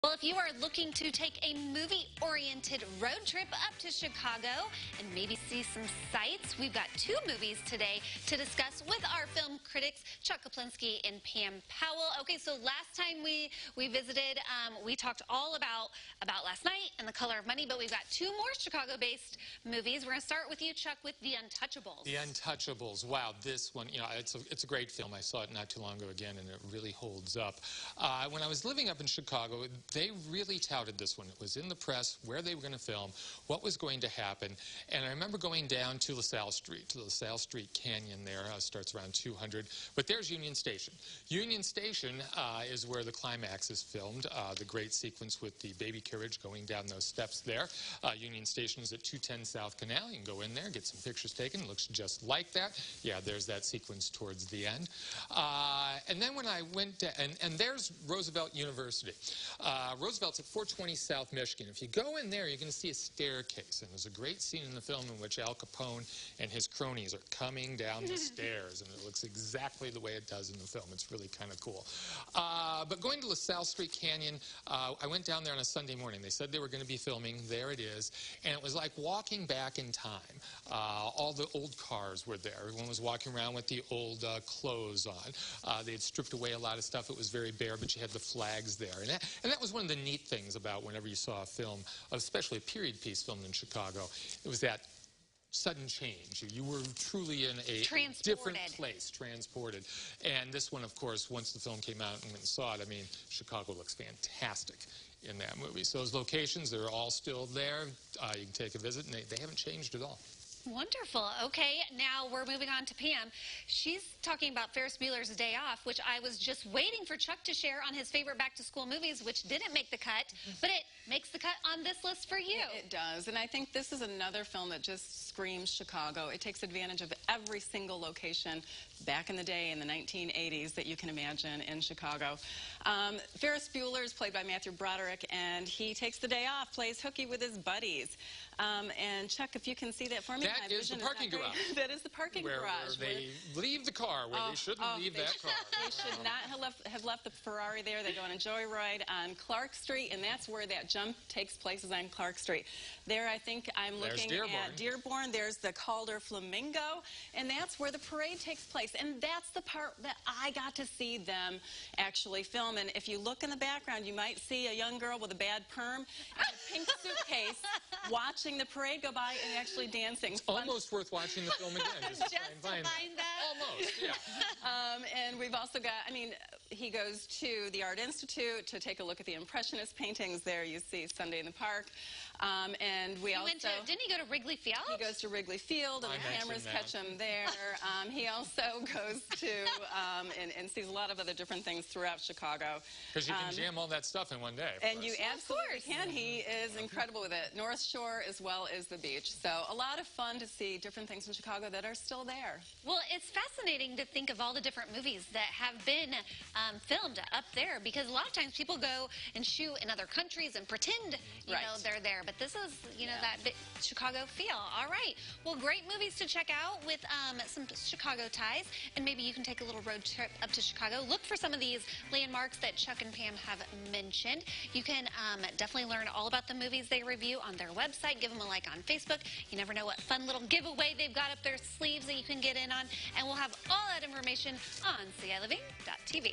Well, if you are looking to take a movie-oriented road trip up to Chicago and maybe see some sights, we've got two movies today to discuss with our film critics, Chuck and Pam Powell. Okay, so last time we visited, we talked all about Last Night and The Color of Money, but we've got two more Chicago-based movies. We're going to start with you, Chuck, with The Untouchables. The Untouchables. Wow, this one, it's a great film. I saw it not too long ago again, and it really holds up. When I was living up in Chicago, they really touted this one. It was in the press where they were going to film, what was going to happen. And I remember going down to LaSalle Street Canyon there. Starts around 200. But there's Union Station. Union Station is where the climax is filmed, the great sequence with the baby carriage going down those steps there. Union Station is at 210 South Canal. You can go in there, get some pictures taken. It looks just like that. Yeah, there's that sequence towards the end. And then when I went to, and there's Roosevelt University. Roosevelt's at 420 South Michigan. If you go in there, you're going to see a staircase. And there's a great scene in the film in which Al Capone and his cronies are coming down the stairs. And it looks exactly the way it does in the film. It's really kind of cool. But going to LaSalle Street Canyon, I went down there on a Sunday morning. They said they were going to be filming. There it is. And it was like walking back in time. All the old cars were there. Everyone was walking around with the old clothes on. They had stripped away a lot of stuff. It was very bare, but you had the flags there. And that was one of the neat things about whenever you saw a film, especially a period piece filmed in Chicago. It was that sudden change. You were truly in a different place, transported. And this one, of course, once the film came out and went and saw it, I mean, Chicago looks fantastic in that movie. So those locations, they're all still there. You can take a visit, and they haven't changed at all. Wonderful. Okay, now we're moving on to Pam. She's talking about Ferris Bueller's Day Off, which I was just waiting for Chuck to share on his favorite back-to-school movies, which didn't make the cut, but it makes the cut on this list for you. It does, and I think this is another film that just screams Chicago. It takes advantage of every single location back in the day in the 1980s that you can imagine in Chicago. Ferris Bueller is played by Matthew Broderick, and he takes the day off, plays hooky with his buddies. And Chuck, if you can see that for me. That is the parking garage. That is the parking garage. Where they leave the car, where they shouldn't leave that car. They should not have left the Ferrari there. They go on a joyride on Clark Street, and that's where that jump takes place, is on Clark Street. There, I think I'm looking at Dearborn. There's the Calder Flamingo, and that's where the parade takes place. And that's the part that I got to see them actually film. And if you look in the background, you might see a young girl with a bad perm and a pink suitcase watching the parade go by and actually dancing. It's almost worth watching the film again. Just to find that. Almost, yeah. And we've also got, he goes to the Art Institute to take a look at the Impressionist paintings. There you see Sunday in the Park. And we also... didn't he go to Wrigley Field? He goes to Wrigley Field, and the cameras catch him there. He also goes to and sees a lot of other different things throughout Chicago. Because you can jam all that stuff in one day. And you absolutely can. He is incredible with it. North Shore as well as the beach. So a lot of fun to see different things in Chicago that are still there. Well, it's fascinating to think of all the different movies that have been filmed up there, because a lot of times people go and shoot in other countries and pretend you know they're there, but this is that big Chicago feel. All right, well, great movies to check out with some Chicago ties, and maybe you can take a little road trip up to Chicago. Look for some of these landmarks that Chuck and Pam have mentioned. You can definitely learn all about the movies they review on their website. Give them a like on Facebook. You never know what fun little giveaway they've got up their sleeves that you can get in on, and we'll have all that information on CILiving.tv.